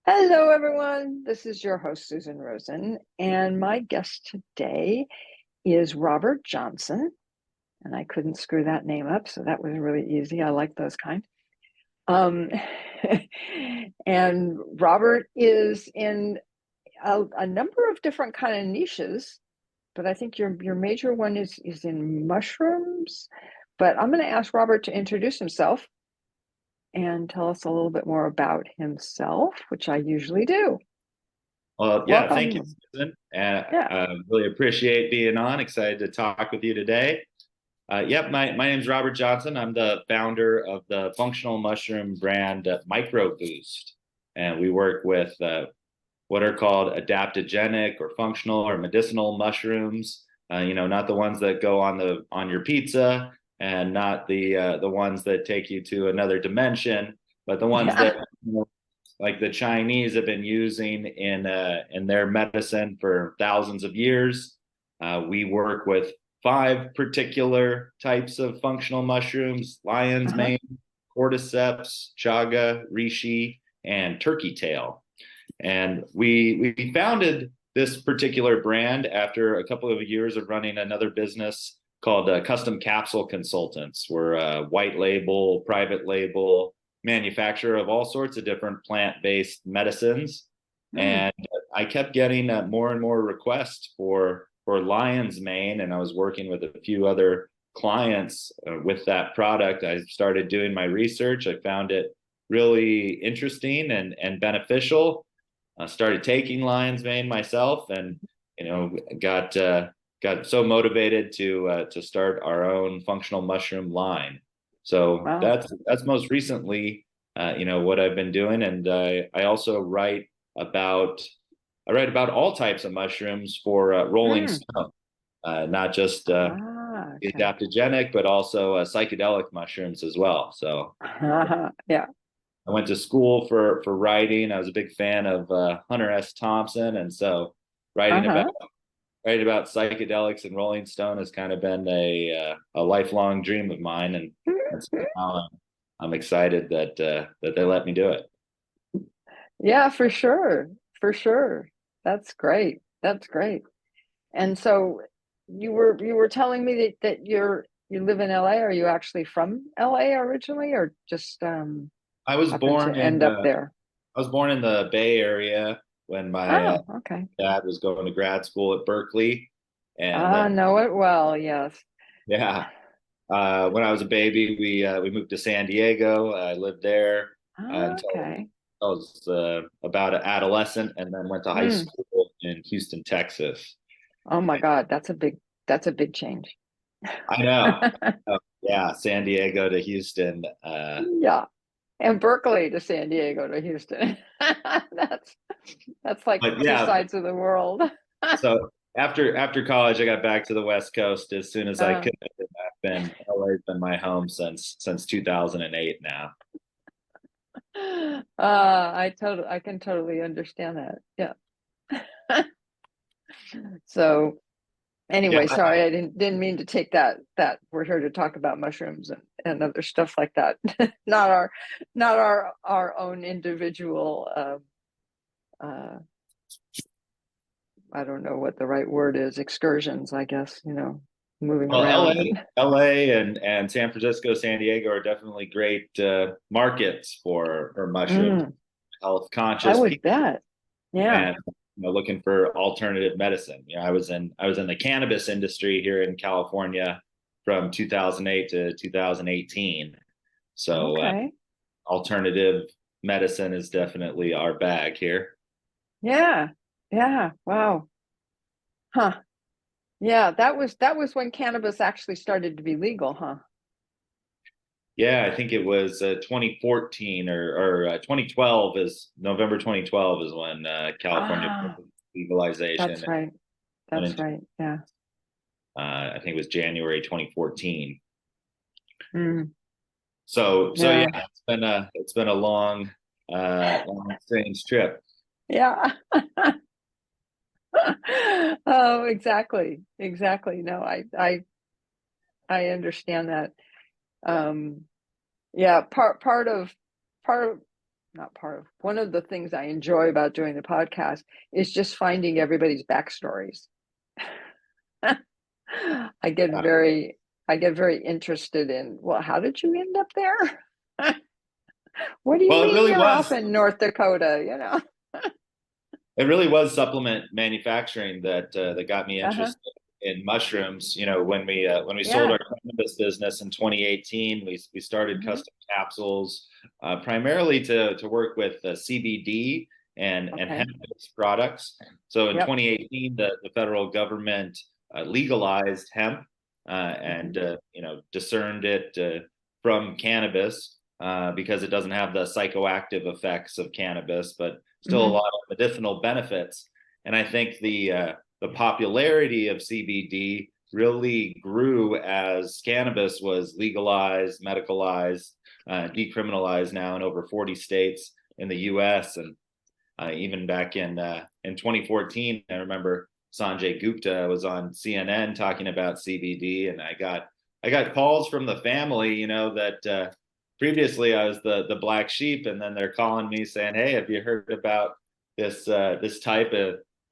Hello, everyone. This is your host, Susan Rosen, and my guest today is Robert Johnson. And I couldn't screw that name up, so that was really easy. I like those kind. Um, and Robert is in a number of different kind of niches, but I think your major one is in mushrooms. But I'm going to ask Robert to introduce himself and tell us a little bit more about himself, which I usually do. Well, yeah, thank you, Welcome. Susan. Yeah. Really appreciate being on. Excited to talk with you today. Yep, my name's Robert Johnson. I'm the founder of the functional mushroom brand Mycroboost, and we work with what are called adaptogenic or functional or medicinal mushrooms. Not the ones that go on your pizza, and not the ones that take you to another dimension, but the ones that Yeah. like the Chinese have been using in their medicine for thousands of years. We work with five particular types of functional mushrooms: lion's Uh-huh. mane, cordyceps, chaga, reishi, and turkey tail. And we founded this particular brand after a couple of years of running another business called Custom Capsule Consultants. We're a white label, private label manufacturer of all sorts of different plant-based medicines. Mm. And I kept getting more and more requests for lion's mane, and I was working with a few other clients with that product. I started doing my research. I found it really interesting and beneficial. I started taking lion's mane myself, and got got so motivated to start our own functional mushroom line. So Wow. that's most recently, what I've been doing, and I also about write about all types of mushrooms for Rolling Mm. Stone, not just Okay. adaptogenic, but also psychedelic mushrooms as well. So Yeah. I went to school for writing. I was a big fan of Hunter S. Thompson, and so writing about Uh-huh. writing about psychedelics and Rolling Stone has kind of been a lifelong dream of mine, and so now I'm excited that they let me do it. Yeah, for sure. For sure. That's great. That's great. And so you were telling me that you live in LA. Are you actually from LA originally or just I was happened born to end up there? I was born in the Bay Area when my Oh, okay. dad was going to grad school at Berkeley, and Ah, then know it well, yes. yeah, when I was a baby, we moved to San Diego. I lived there until Okay. I was about an adolescent, and then went to high Mm. school in Houston, Texas. Oh my God, that's a big change. I know. Yeah, San Diego to Houston. Yeah. And Berkeley to San Diego to Houston. That's that's like But two yeah, sides of the world. so after college, I got back to the West Coast as soon as I Uh, could. And I've been LA's been my home since 2008 now. I can totally understand that. Yeah. So Yeah, anyway, sorry, I didn't mean to take that we're here to talk about mushrooms and other stuff like that. Not our own individual uh I don't know what the right word is, excursions, I guess, moving well, around and LA and San Francisco, San Diego are definitely great markets for mushrooms, mm, health I conscious would people, bet. Yeah. and looking for alternative medicine. I was in the cannabis industry here in California from 2008 to 2018. So Okay. alternative medicine is definitely our bag here. Yeah. Yeah. Wow. Huh. Yeah, that was when cannabis actually started to be legal, huh? Yeah, I think it was 2014 or 2012 is November 2012 is when California Ah, legalization that's right. went That's into, right. Yeah. I think it was January 2014. Mm, So yeah, yeah. it's been a long strange trip. Yeah. Oh, exactly. Exactly. No, I understand that. Um, yeah, part of not part of. One of the things I enjoy about doing the podcast is just finding everybody's backstories. I get very interested in, well, how did you end up there? What do you Well, it mean really you're off was. in North Dakota, you know? It really was supplement manufacturing that got me Uh-huh. interested in mushrooms. When we sold Yeah. our cannabis business in 2018, we started Hmm. custom capsules, primarily to work with CBD and Okay. hemp-based products. So in Yep. 2018, the federal government legalized hemp Hmm. and discerned it from cannabis because it doesn't have the psychoactive effects of cannabis, but still a Hmm. lot of medicinal benefits. And I think the popularity of CBD really grew as cannabis was legalized, medicalized, decriminalized now in over 40 states in the U.S. And even back in 2014, I remember Sanjay Gupta was on CNN talking about CBD, and I got calls from the family, that previously I was the black sheep, and then they're calling me saying, "Hey, have you heard about this type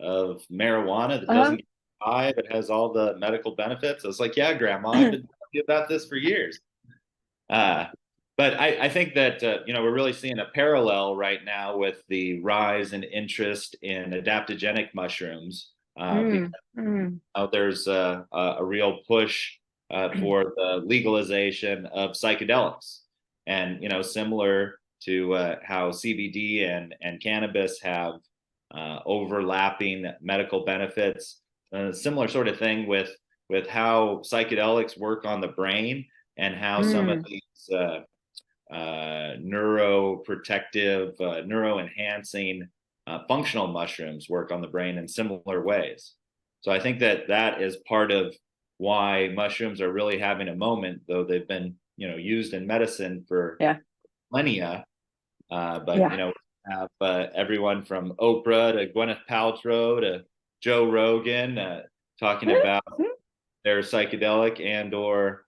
of marijuana that Uh-huh. doesn't get high but has all the medical benefits?" I was like, "Yeah, Grandma, I've been talking about this for years." Uh, but I think that we're really seeing a parallel right now with the rise in interest in adaptogenic mushrooms because Mm. Mm. there's a real push for the legalization of psychedelics, and similar to how CBD and cannabis have overlapping medical benefits. Similar sort of thing with how psychedelics work on the brain and how some of Mm. these neuroprotective, neuroenhancing functional mushrooms work on the brain in similar ways. So I think that is part of why mushrooms are really having a moment, though they've been used in medicine for Yeah. millennia. But Yeah. have everyone from Oprah to Gwyneth Paltrow to Joe Rogan talking about their psychedelic and or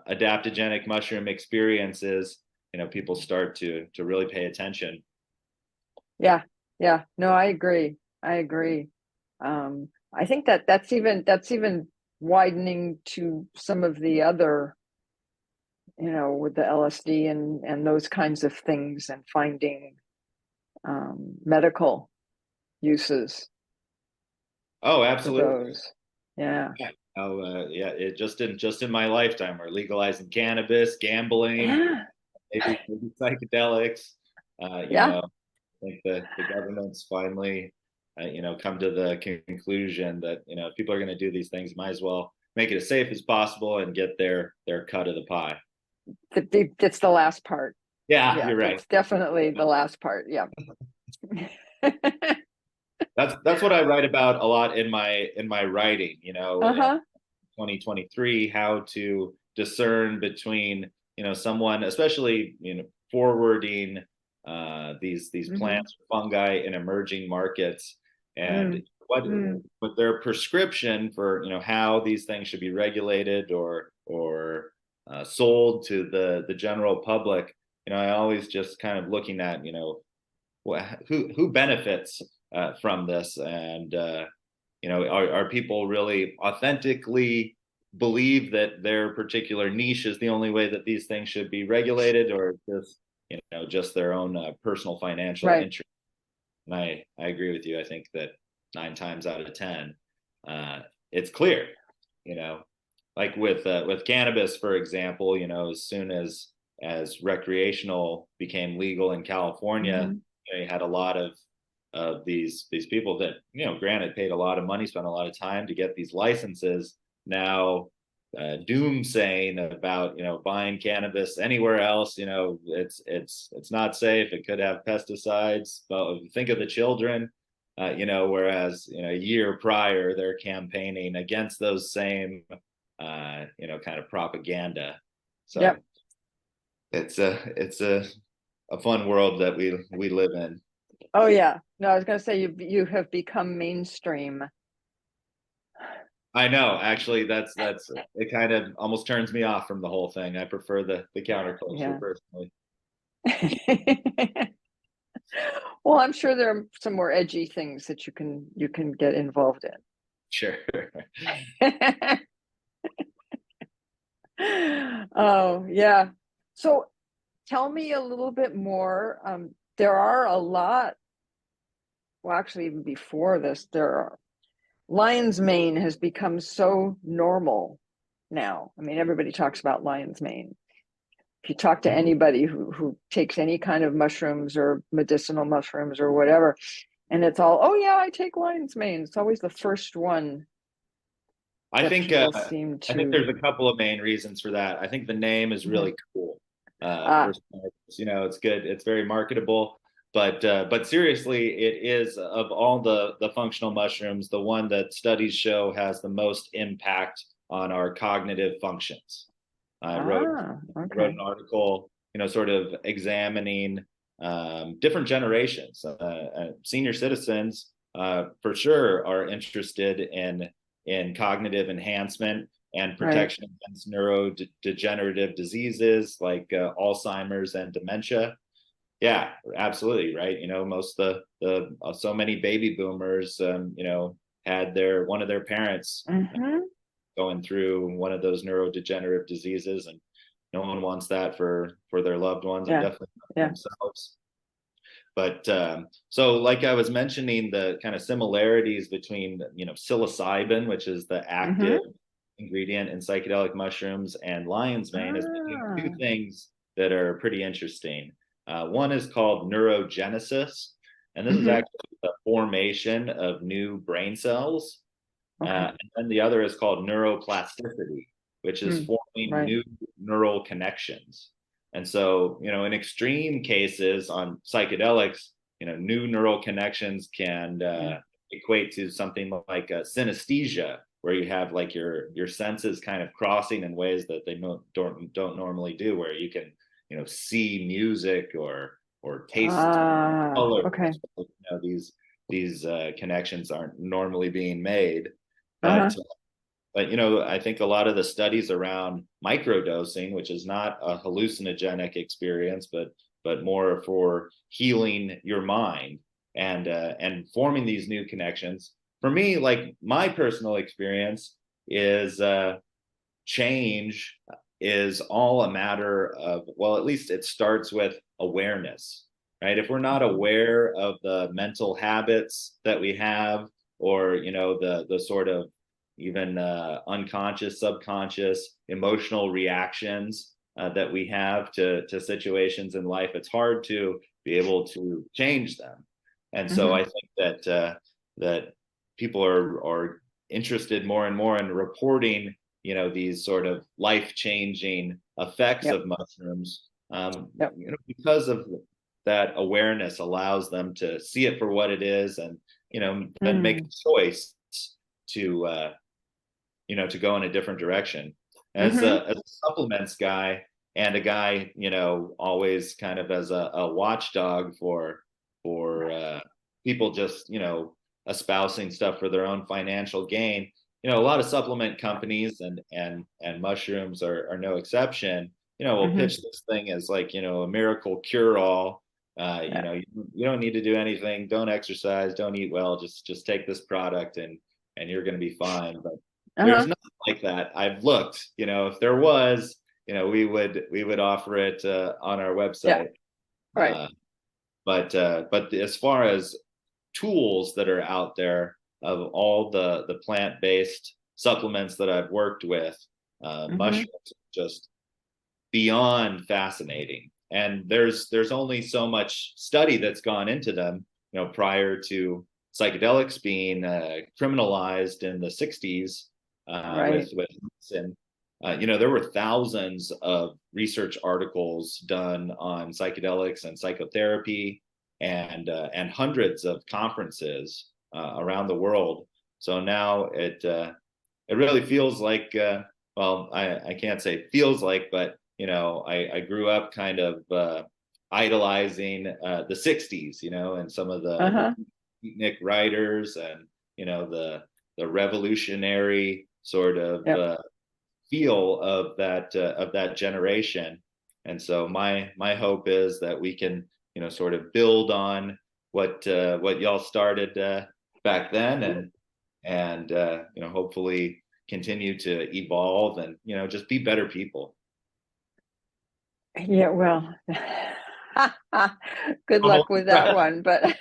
adaptogenic mushroom experiences. People start to really pay attention. Yeah. Yeah. No, I agree. I agree. I think that's even widening to some of the other, with the LSD and those kinds of things, and finding medical uses Oh, for absolutely. those. Yeah. Yeah. Oh, yeah. It just in my lifetime, we're legalizing cannabis, gambling, Yeah. maybe psychedelics. Yeah. I think the government's finally, come to the conclusion that if people are going to do these things, might as well make it as safe as possible and get their cut of the pie. It's the last part. Yeah, Yeah, you're right. it's definitely the last part. Yeah. That's what I write about a lot in my writing. In Uh-huh. 2023, how to discern between someone, especially forwarding these Mm-hmm. plants, fungi in emerging markets, and Mm. what Mm. what their prescription for how these things should be regulated or sold to the general public. I always just kind of looking at who benefits from this, and are people really authentically believe that their particular niche is the only way that these things should be regulated, or just their own personal financial Right. interest? And I agree with you. I think that 9 times out of 10, it's clear. You know, like with cannabis, for example. As soon as recreational became legal in California, Mm-hmm. you had a lot of these people that granted paid a lot of money, spent a lot of time to get these licenses. Now doomsaying about buying cannabis anywhere else. It's not safe. It could have pesticides. But think of the children. Whereas a year prior they're campaigning against those same kind of propaganda. So Yep. it's a fun world that we live in. Oh yeah. No, I was going to say you have become mainstream. I know, actually, that's it. Kind of almost turns me off from the whole thing. I prefer the counterculture Yeah. personally. Well, I'm sure there are some more edgy things that you can get involved Sure. in. Oh, yeah. So tell me a little bit more. There are a lot, well, actually, even before this, there are lion's mane has become so normal now. I mean, everybody talks about lion's mane. If you talk to anybody who takes any kind of mushrooms or medicinal mushrooms or whatever, and it's all, oh yeah, I take lion's mane. It's always the first one I that think people seem to. there's a couple of main reasons for that. I think the name is Mhm. really cool. Ah, First, it's good. It's very marketable. But seriously, it is of all the functional mushrooms, the one that studies show has the most impact on our cognitive functions. I wrote okay. an article, sort of examining different generations. Senior citizens, for sure, are interested in cognitive enhancement and Right. protection against neurodegenerative diseases like Alzheimer's and dementia. Yeah, absolutely, right. Most of the so many baby boomers, had their one of their parents Hmm. going through one of those neurodegenerative diseases, and no one wants that for their loved ones, and Yeah. definitely not for Yeah. themselves. But so, like I was mentioning, the kind of similarities between psilocybin, which is the active Hmm. ingredient in psychedelic mushrooms, and lion's mane is two Ah. things that are pretty interesting. One is called neurogenesis, and this is Hmm. actually the formation of new brain cells. Okay. And then the other is called neuroplasticity, which is Mm. forming Right. new neural connections. And so, in extreme cases on psychedelics, new neural connections can Yeah. equate to something like a synesthesia, where you have like your senses kind of crossing in ways that they don't normally do, where you can, see music or taste colors. Okay. These connections aren't normally being made, Uh-huh. but I think a lot of the studies around microdosing, which is not a hallucinogenic experience, but more for healing your mind and forming these new connections. For me, like my personal experience is change is all a matter of, well, at least it starts with awareness, right? If we're not aware of the mental habits that we have, or the sort of even unconscious, subconscious emotional reactions that we have to situations in life, it's hard to be able to change them. And so Hmm. I think that people are interested more and more in reporting these sort of life-changing effects Yep. of mushrooms, Yep. because of that awareness allows them to see it for what it is, and then make Mm. a choice to to go in a different direction. Hmm. As a supplements guy, and a guy, always kind of as a watchdog for people just espousing stuff for their own financial gain. A lot of supplement companies and mushrooms are no exception. Will Hmm. pitch this thing as like a miracle cure all. Yeah. You don't need to do anything. Don't exercise. Don't eat well. Just take this product, and you're going to be fine. But there's Uh-huh. nothing like that. I've looked. If there was, we would offer it on our Yeah. website. Right. Uh, but as far as tools that are out there, of all the plant-based supplements that I've worked with, Hmm. mushrooms are just beyond fascinating. And there's only so much study that's gone into them, prior to psychedelics being criminalized in the 60s, Right. with and there were thousands of research articles done on psychedelics and psychotherapy, and hundreds of conferences around the world. So now it really feels like, well, I can't say feels like, but I grew up kind of idolizing the 60s, and some of the Uh-huh. beatnik writers, and the revolutionary sort of Yep. feel of that generation. And so my hope is that we can sort of build on what y'all started back then, and hopefully continue to evolve and just be better people. Yeah, well, good luck with that one, but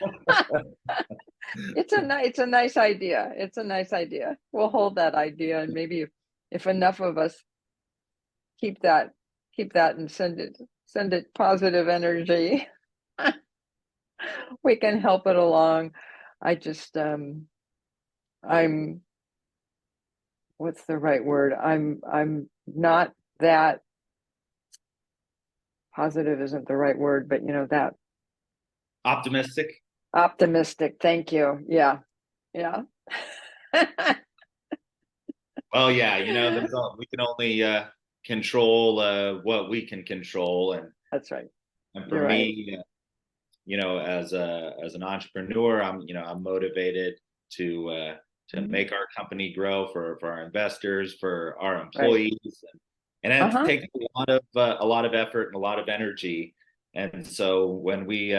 it's a nice idea. It's a nice idea. We'll hold that idea, and maybe if enough of us keep that and send it positive energy, we can help it along. I just I'm what's the right word? I'm not that positive isn't the right word, but that Optimistic. optimistic. Thank you. Yeah. Yeah. Well, yeah, we can only control what we can control, and That's right. for You're right. me, as an entrepreneur, I'm motivated to make our company grow for our investors, for our Right. employees, and it takes a lot of effort and a lot of energy. And so when we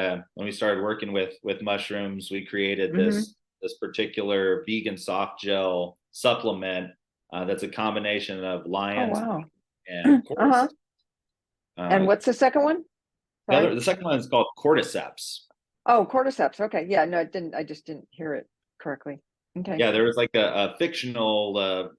started working with mushrooms, we created this particular vegan soft gel supplement that's a combination of Oh, lion's wow. and cordyceps. And what's the second one? Sorry. The second one is called cordyceps. Oh, cordyceps. Okay. Yeah, no, it didn't. I just didn't hear it correctly. Okay. Yeah, there was like a fictional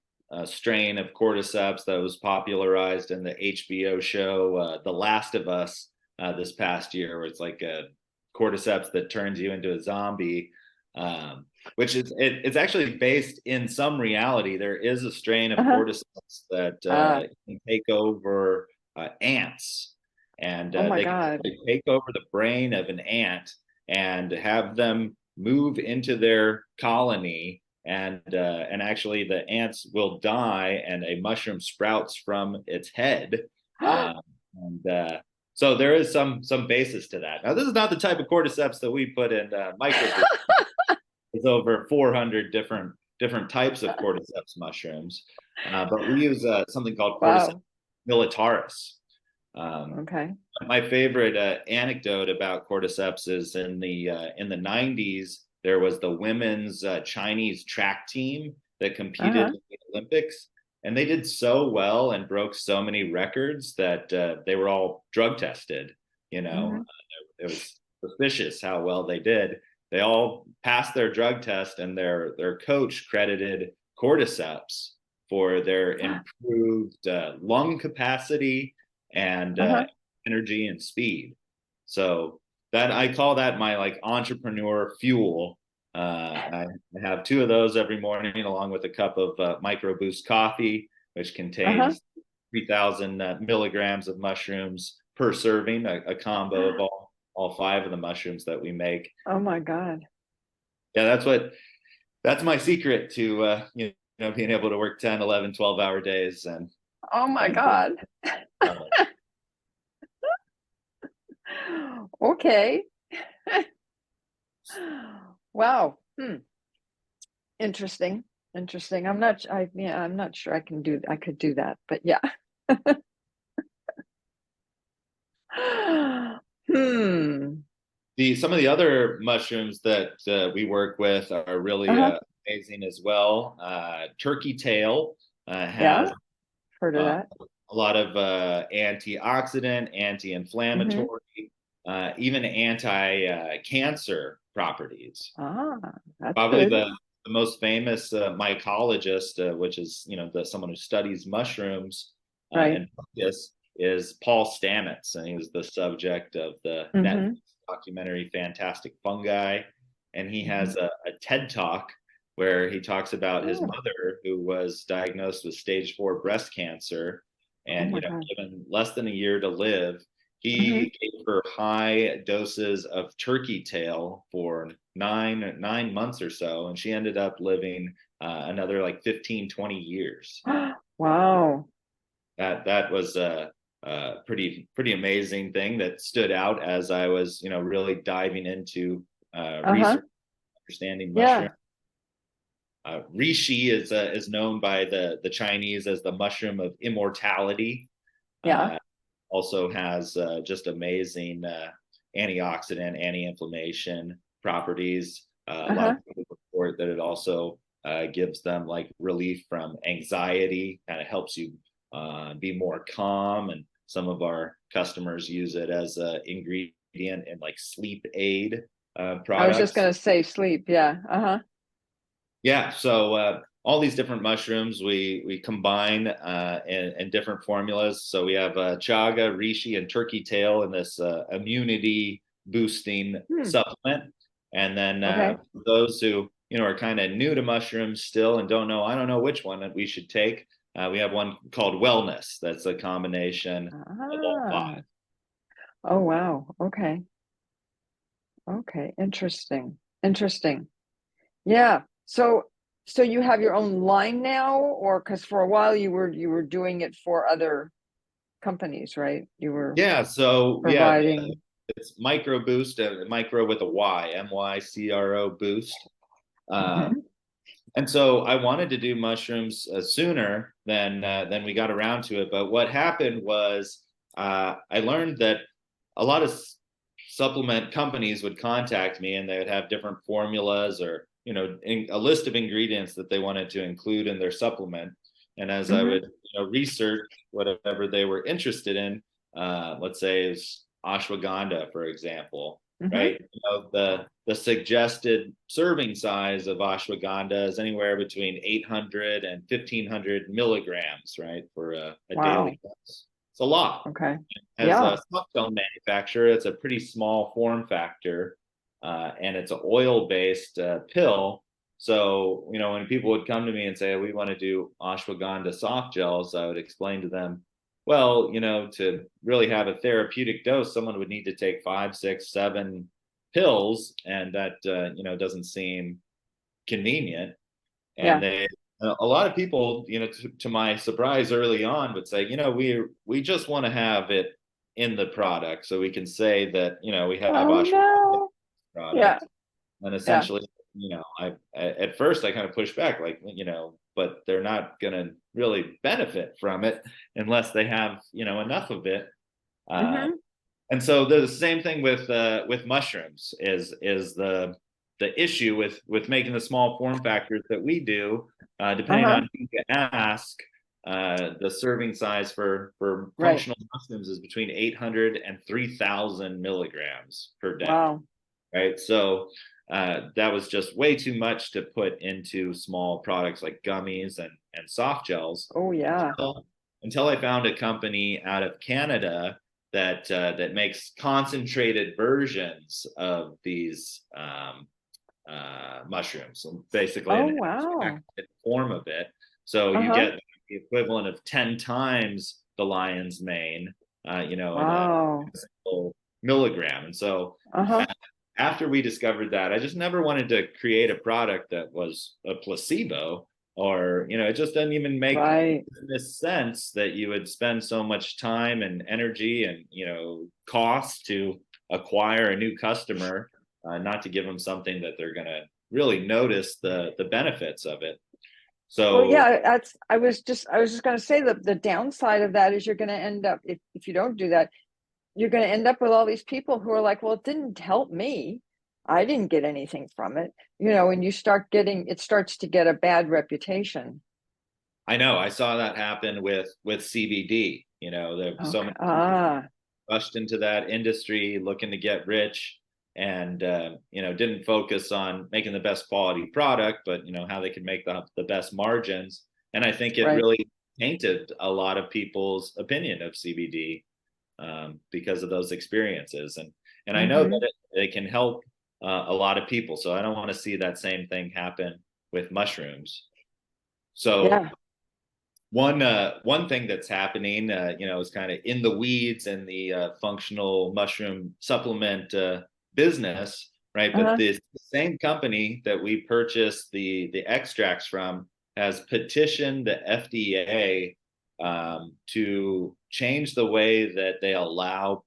strain of cordyceps that was popularized in the HBO show The Last of Us this past year, where it's like a cordyceps that turns you into a zombie, which it's actually based in some reality. There is a strain of cordyceps that can take over ants, and oh my they God. can take over the brain of an ant and have them move into their colony, and actually the ants will die and a mushroom sprouts from its head, and so there is some basis to that. Now, this is not the type of cordyceps that we put in Mycroboost. There's over 400 different types of cordyceps mushrooms, but we use something called cordyceps militaris. Okay. My favorite anecdote about cordyceps is in the 90s, there was the women's Chinese track team that competed in the Olympics, and they did so well and broke so many records that they were all drug tested. It was suspicious how well they did. They all passed their drug test, and their coach credited cordyceps for their improved lung capacity and energy and speed. So that I call that my like entrepreneur fuel. I have 2 of those every morning, along with a cup of Mycroboost coffee, which contains 3,000 milligrams of mushrooms per serving, a combo of all 5 of the mushrooms that we make. Oh my God. Yeah, that's my secret to being able to work 10, 11, 12-hour days. And oh my God. Okay. Wow. Interesting. I'm not sure I could do that, but yeah. Some of the other mushrooms that we work with are really amazing as well. Turkey tail has heard of that. a lot of antioxidant, anti-inflammatory, even anti-cancer proproperties. That's probably good. the most famous mycologist, which is someone who studies mushrooms and fungus, is Paul Stamets, and he was the subject of the Netflix documentary Fantastic Fungi, and he has a TED Talk where he talks about his mother, who was diagnosed with stage 4 breast cancer, and given less than a year to live, he gave her high doses of turkey tail for nine months or so, and she ended up living another like 15, 20 years. Wow. That was a pretty amazing thing that stood out as I was really diving into research, understanding mushroom. Reishi is known by the Chinese as the mushroom of immortality. Also has just amazing antioxidant, anti-inflammation properties. A lot Uh-huh. of people report that it also gives them like relief from anxiety, kind of helps you be more calm. And some of our customers use it as an ingredient in like sleep aid I was just products. gonna say sleep. Yeah. Uh-huh. Yeah, so all these different mushrooms we combine in different formulas. So we have chaga, reishi, and turkey tail in this immunity boosting Hmm. supplement. And then Okay. for those who are kind of new to mushrooms still and I don't know which one that we should take. We have one called Wellness. That's a combination of all Ah. five. Oh wow. Okay. Okay. Interesting. Interesting. Yeah. So you have your own line now, or because for a while you were doing it for other companies, right? You were Yeah, so yeah, providing. it's Mycroboost, micro with a Y, Mycro boost. Uh, Mhm. and so I wanted to do mushrooms sooner than we got around to it. But what happened was I learned that a lot of supplement companies would contact me and they would have different formulas or a list of ingredients that they wanted to include in their supplement. And as I Mhm. would research whatever they were interested in, let's say is ashwagandha, for example, Mhm. right? The suggested serving size of ashwagandha is anywhere between 800 and 1500 milligrams, right, for a Wow. daily dose. It's a lot. Okay. As Yeah. a soft gel manufacturer, it's a pretty small form factor, and it's an oil-based pill. So, when people would come to me and say, we want to do ashwagandha soft gels, I would explain to them, well, to really have a therapeutic dose, someone would need to take 5, 6, 7 pills, and that, doesn't seem convenient. And Yeah. a lot of people, to my surprise early on, would say, we just want to have it in the product so we can say that, we have Oh ashwagandha no. Yeah. product. And Yeah. essentially, I at first I kind of pushed back, like, but they're not going to really benefit from it unless they have, enough of it. Uh, Mhm. and so the same thing with mushrooms is the issue with making the small form factors that we do, depending Uh-huh. on who you ask. The serving size for Right. functional mushrooms is between 800 and 3,000 milligrams per day, Wow. right? So that was just way too much to put into small products like gummies and soft gels Oh yeah. until I found a company out of Canada that makes concentrated versions of these mushrooms, so basically Oh an wow. extracted form of it. So you Uh-huh. get the equivalent of 10 times the lion's mane, in a Wow. single milligram. And so Uh-huh. after we discovered that, I just never wanted to create a product that was a placebo, or it just doesn't even make Right. business sense that you would spend so much time and energy and cost to acquire a new customer, not to give them something that they're going to really notice the benefits of it. Well, So yeah, I was just gonna say the downside of that is you're gonna end up, if you don't do that, you're gonna end up with all these people who are like, well, it didn't help me. I didn't get anything from it. And it starts to get a bad reputation. I know I saw that happen with CBD. There so Okay. many people Ah, rushed into that industry looking to get rich, and didn't focus on making the best quality product, but how they could make the best margins. And I think it right. really tainted a lot of people's opinion of CBD, because of those experiences. And I know Mm-hmm. that it can help a lot of people, so I don't want to see that same thing happen with mushrooms. So Yeah. one thing that's happening, is kind of in the weeds in the functional mushroom supplement business, right? But Uh-huh. this same company that we purchased the extracts from has petitioned the FDA to change the way that they allow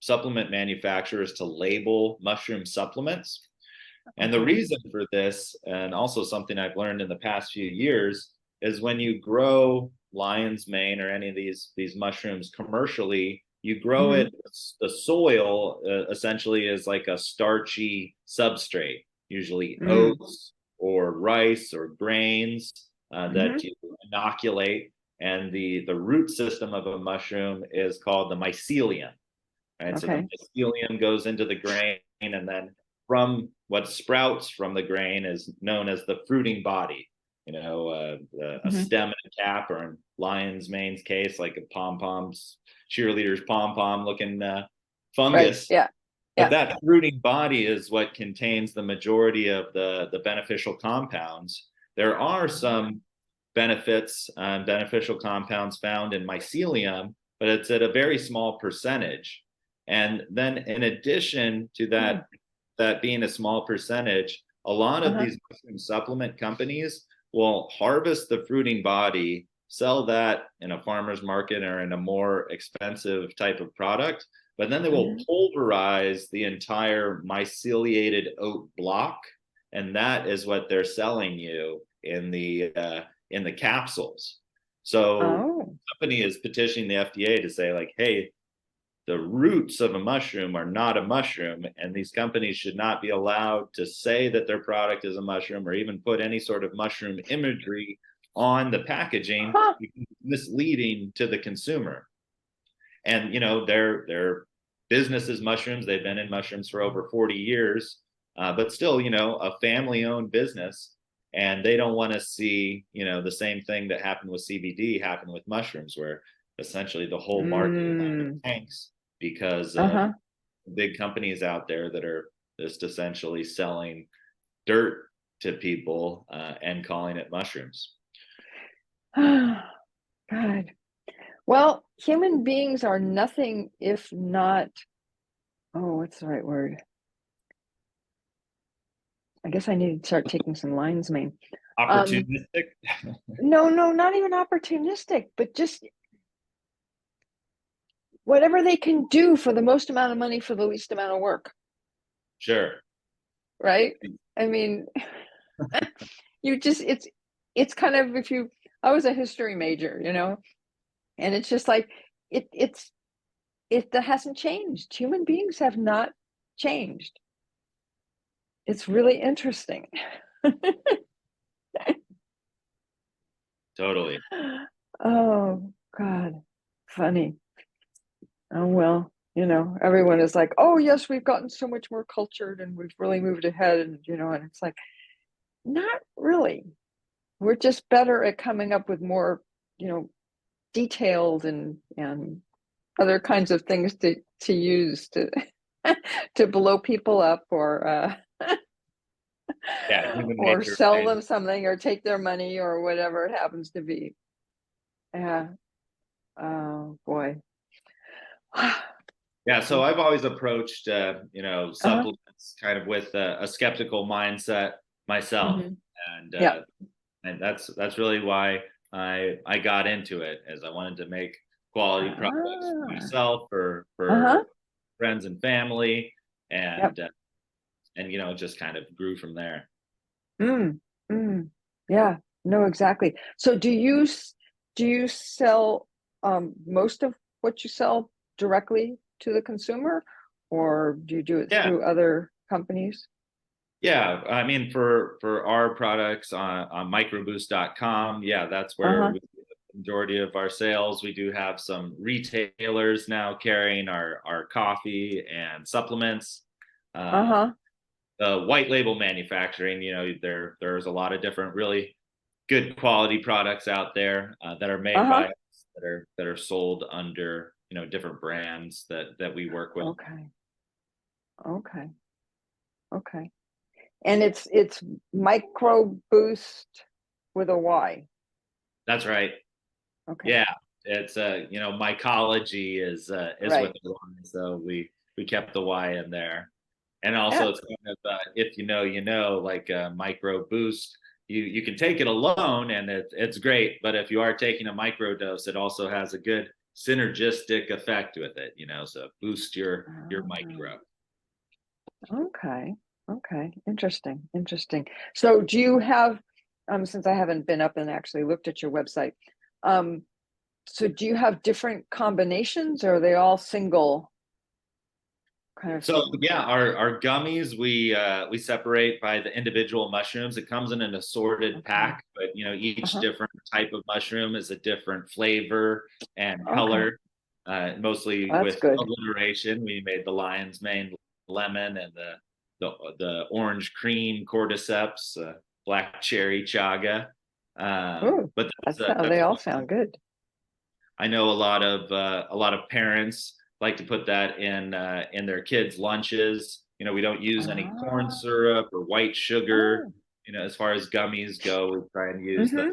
supplement manufacturers to label mushroom supplements. And the Okay. reason for this, and also something I've learned in the past few years, is when you grow lion's mane or any of these mushrooms commercially, You grow Hmm. it, the soil essentially is like a starchy substrate, usually Mm. oats or rice or grains that Hmm. you inoculate. And the root system of a mushroom is called the mycelium. Right, so the Okay. mycelium goes into the grain, and then from what sprouts from the grain is known as the fruiting body. A Hmm. stem and a cap, or in lion's mane's case, like a pom poms, cheerleader's pom pom looking Right. fungus. Yeah. But Yeah. that fruiting body is what contains the majority of the beneficial compounds. There are some benefits and beneficial compounds found in mycelium, but it's at a very small percentage. And then in addition to Mm. that being a small percentage, a lot of Uh-huh. these mushroom supplement companies will harvest the fruiting body, sell that in a farmer's market or in a more expensive type of product, but then they will Hmm. pulverize the entire myceliated oat block, and that is what they're selling you in the capsules. So Oh. the company is petitioning the FDA to say, like, hey, the roots of a mushroom are not a mushroom, and these companies should not be allowed to say that their product is a mushroom or even put any sort of mushroom imagery on the packaging, Huh. because it's misleading to the consumer. And their business is mushrooms. They've been in mushrooms for over 40 years, but still, a family-owned business, and they don't want to see the same thing that happened with CBD happen with mushrooms, where essentially the whole market kind of Mm. tanks because of Uh-huh. big companies out there that are just essentially selling dirt to people and calling it mushrooms. God. Well, human beings are nothing if not, oh, what's the right word? I guess I need to start taking some lion's mane. Um, Opportunistic. no, no, not even opportunistic, but just whatever they can do for the most amount of money for the least amount of work, Sure. right? I mean, you just it's kind of if you I was a history major, and it's just like it's it that hasn't changed. Human beings have not changed. It's really interesting. Totally. Oh God, funny. Oh well, everyone is like, oh yes, we've gotten so much more cultured and we've really moved ahead, and it's like, not really. We're just better at coming up with more, detailed and other kinds of things to use to to blow people up Yeah, human or nature sell plays. them something or take their money or whatever it happens to be. Yeah. Oh boy. Yeah, so I've always approached Uh-huh. supplements kind of with a skeptical mindset myself, Hmm. and Yeah. that's really why I got into it, as I wanted to make quality products for Ah. myself, Uh-huh. for friends and family, Yep. and just kind of grew from there. Mm. Mm. Yeah. No, exactly. So do you sell most of what you sell directly to the consumer, or do you do it Yeah, through other companies? yeah. I mean, for our products on microboost.com, yeah, that's where Uh-huh. we do the majority of our sales. We do have some retailers now carrying our coffee and supplements. Uh, Uh-huh. the white label manufacturing, there's a lot of different really good quality products out there that are made by Uh-huh. us, that are sold under different brands that we work with. Okay. Okay. Okay. And it's Microboost with a Y. That's right. Okay. Yeah, it's mycology is what Right. they want, so we kept the Y in there, and also Yeah. it's kind of if like micro boost. You can take it alone, and it's great, but if you are taking a micro dose, it also has a good synergistic effect with it. So boost your Ah, micro. okay. Okay. Interesting. Interesting. So do you have, since I haven't been up and actually looked at your website, um, So do you have different combinations, or are they all single kind of So thing? yeah, our gummies we separate by the individual mushrooms. It comes in an assorted Okay. pack, but each Uh-huh. different type of mushroom is a different flavor and Okay. color. Mostly That's with good. alliteration. We made the lion's mane lemon and the orange cream cordyceps, black cherry chaga. Ooh, But they that's all one. sound good. I know a lot of parents like to put that in their kids' lunches. We don't use any corn Ah, syrup or white sugar. oh. As far as gummies go, we try and use the Mm-hmm.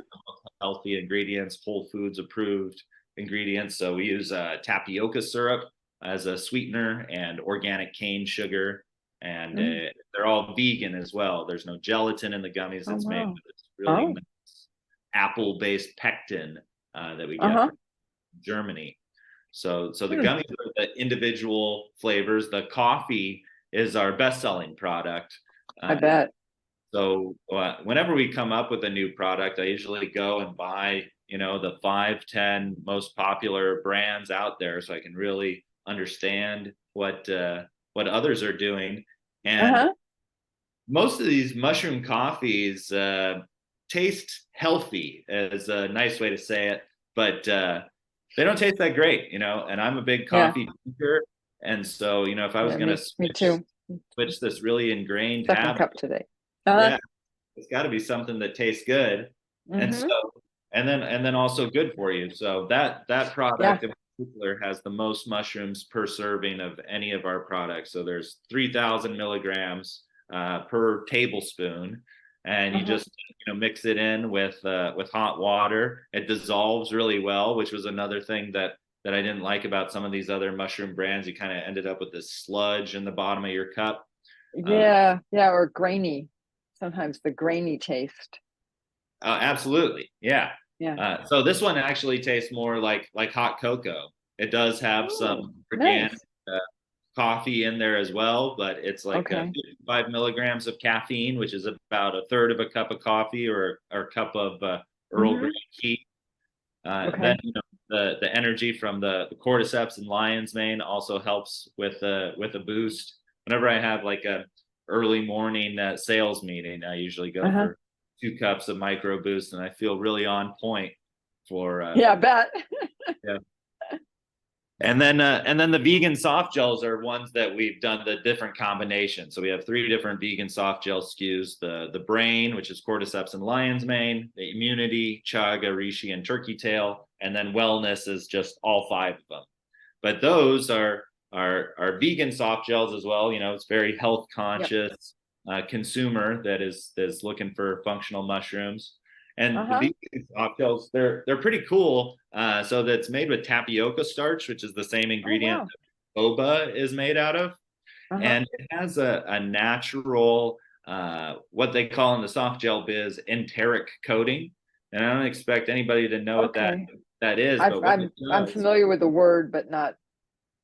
healthy ingredients, Whole Foods approved ingredients. So we use tapioca syrup as a sweetener and organic cane sugar, and Mm. they're all vegan as well. There's no gelatin in the gummies. Oh, It's made wow. with this really Oh, nice apple-based pectin that we get uh-huh. from Germany. So the Hmm. gummies are the individual flavors. The coffee is our best-selling product. I Uh, bet. so whenever we come up with a new product, I usually go and buy, the 5, 10 most popular brands out there, so I can really understand what others are doing. And Uh-huh. most of these mushroom coffees taste healthy, is a nice way to say it, but they don't taste that great, And I'm a big Yeah. coffee drinker, and so if I was Yeah, going to me too. switch this really ingrained Second habit, cup today. Uh-huh. yeah, it's got to be something that tastes good, and so Mm-hmm. and then also good for you. So that Yeah. product in particular has the most mushrooms per serving of any of our products. So there's 3,000 milligrams per tablespoon, and you Uh-huh. just mix it in with hot water. It dissolves really well, which was another thing that I didn't like about some of these other mushroom brands. You kind of ended up with this sludge in the bottom of your cup. Uh, Yeah. Yeah. Or grainy. Sometimes the grainy taste. Absolutely, yeah. Yeah. So this one actually tastes more like hot cocoa. It does have Oh, some organic nice. uh, coffee in there as well, but it's like Okay. 55 milligrams of caffeine, which is about a third of a cup of coffee or a cup of Earl Grey Mm-hmm. tea. Then Okay. the energy from the cordyceps and lion's mane also helps with a boost. Whenever I have like a early morning sales meeting, I usually go Uh-huh. for 2 cups of Mycroboost, and I feel really on point for Yeah, I bet. yeah. And then the vegan soft gels are ones that we've done the different combinations. So we have 3 different vegan soft gel SKUs: the brain, which is cordyceps and lion's mane; the immunity, chaga, reishi, and turkey tail; and then wellness is just all 5 of them. But those are vegan soft gels as well. It's very health Yep. conscious consumer that is looking for functional mushrooms. And the Uh-huh. vegan soft gels, they're pretty cool. So that's made with tapioca starch, which is the same Oh, ingredient wow. that boba is made out of, Uh-huh. and it has a natural what they call in the soft gel biz enteric coating. And I don't expect anybody to know what Okay. that is, I've, but what it I'm does. familiar with the word, but not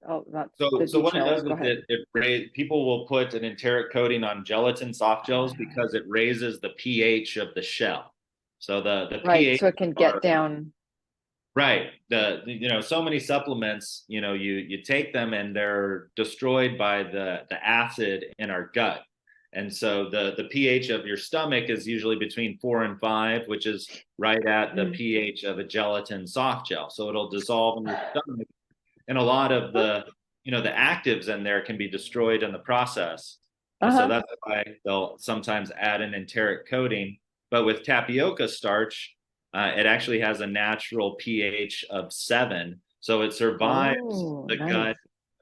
the So what it details. does Go is ahead. people will put an enteric coating on gelatin soft gels because it raises the pH of the shell. So the Right. pH So it can get are down. right. So many supplements, you take them and they're destroyed by the acid in our gut. And so the pH of your stomach is usually between 4 and 5, which is right at the Mm. pH of a gelatin soft gel. So it'll dissolve in your stomach, and a lot of the actives in there can be destroyed in the process. And so Uh-huh. that's why they'll sometimes add an enteric coating. But with tapioca starch, it actually has a natural pH of 7, so it survives Oh, the nice. gut,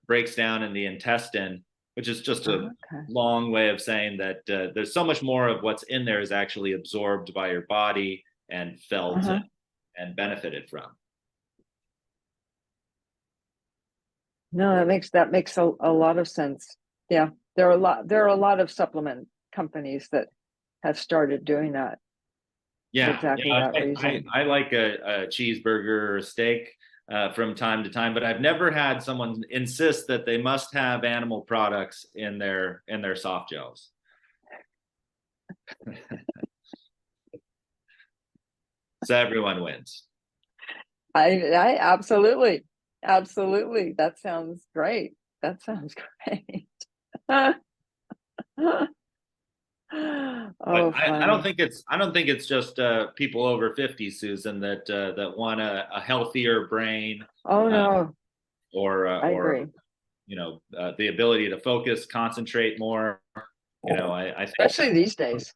breaks down in the intestine, which is just a Okay. long way of saying that there's so much more of what's in there is actually absorbed by your body and felt Uh-huh. and benefited from. No, that makes a lot of sense. Yeah. There are a lot of supplement companies that have started doing that for Yeah, exactly that I, reason. I like a cheeseburger or a steak from time to time, but I've never had someone insist that they must have animal products in their soft gels. So everyone wins. I absolutely, absolutely. That sounds great. That sounds great. But Oh, I don't fun. think it's just people over 50, Susan, that want a healthier brain, Oh uh, no, I or agree. the ability to focus, concentrate more. I think Especially these days.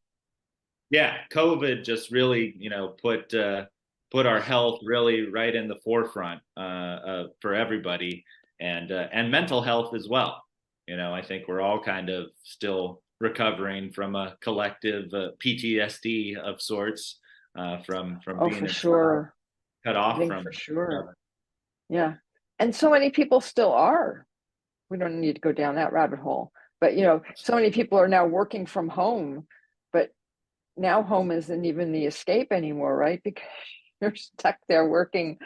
yeah, COVID just really put our health really right in the forefront for everybody, and mental health as well. I think we're all kind of still recovering from a collective PTSD of sorts from Oh, being for in, sure. cut I off think from for each sure. other. Yeah. And so many people still are. We don't need to go down that rabbit hole. But, so many people are now working from home, but now home isn't even the escape anymore, right? Because you're stuck there working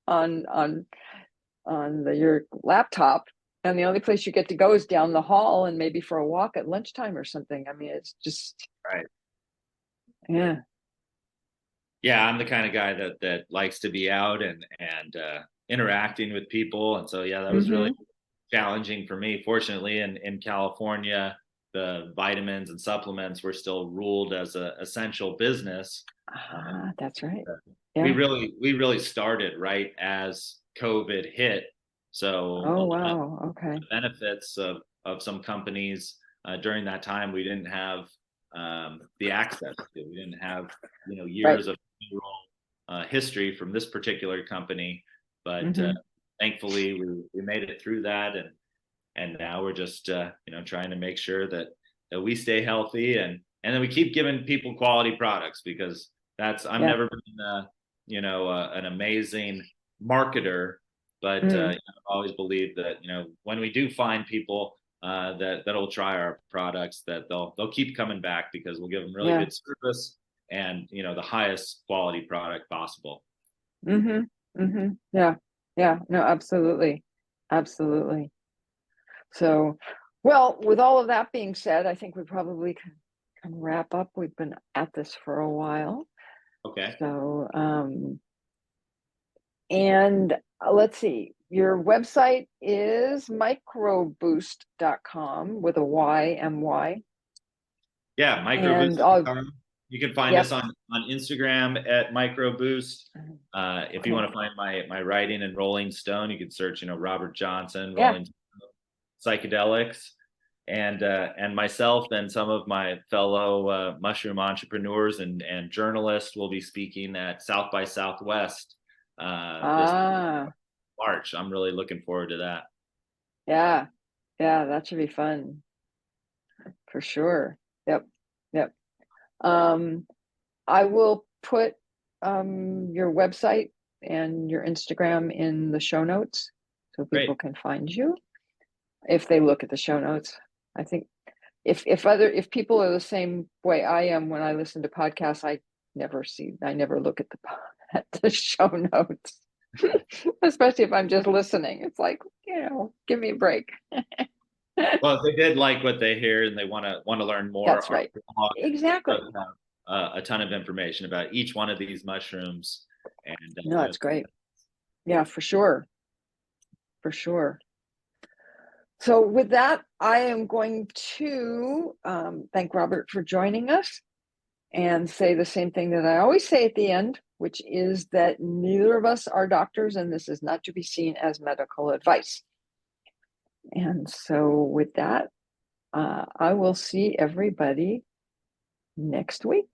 on on your laptop, and the only place you get to go is down the hall and maybe for a walk at lunchtime or something. I mean, it's just, Right. yeah. Yeah, I'm the kind of guy that likes to be out and interacting with people, and so yeah, that was really Mm-hmm. challenging for me. Fortunately, in California, the vitamins and supplements were still ruled as a essential business. Um, Ah, that's right. we Yeah. really started right as COVID hit, so a Oh, lot of wow. Okay. the benefits of some companies during that time we didn't have the access to. We didn't have Right. years of history from this particular company, but Mm-hmm. thankfully we made it through that, and now we're just trying to make sure that we stay healthy, and then we keep giving people quality products, because that's I've Yeah. never been an amazing marketer, but Mm. I've always believed that when we do find people that'll try our products, that they'll keep coming back, because we'll give them really Yeah. good service and the highest quality product possible. Mm-hmm. Mm-hmm. Yeah. Yeah. No, absolutely. Absolutely. So, well, with all of that being said, I think we probably can wrap up. We've been at this for a while. Okay, So, and let's see, your website is microboost.com with a Y, M-Y. yeah, And microboost.com. You can find yep. us on Instagram at Mycroboost. If you Okay. want to find my writing in Rolling Stone, you can search, Robert Johnson, Yeah. Rolling Psychedelics, and myself and some of my fellow mushroom entrepreneurs and journalists will be speaking at South by Southwest this Ah, March. I'm really looking forward to that. yeah. Yeah, that should be fun for sure. Yep. Yep. Um, I will put your website and your Instagram in the show notes so people Great. can find you if they look at the show notes. I think if people are the same way I am when I listen to podcasts, I never look at at the show notes. Especially if I'm just listening. It's like, give me a break. Well, if they did like what they hear and they want to learn more, That's our right. blog Exactly. does have a ton of information about each one of these mushrooms, and No, that's great. Yeah, for sure. For sure. So with that, I am going to thank Robert for joining us and say the same thing that I always say at the end, which is that neither of us are doctors and this is not to be seen as medical advice. And so with that, I will see everybody next week.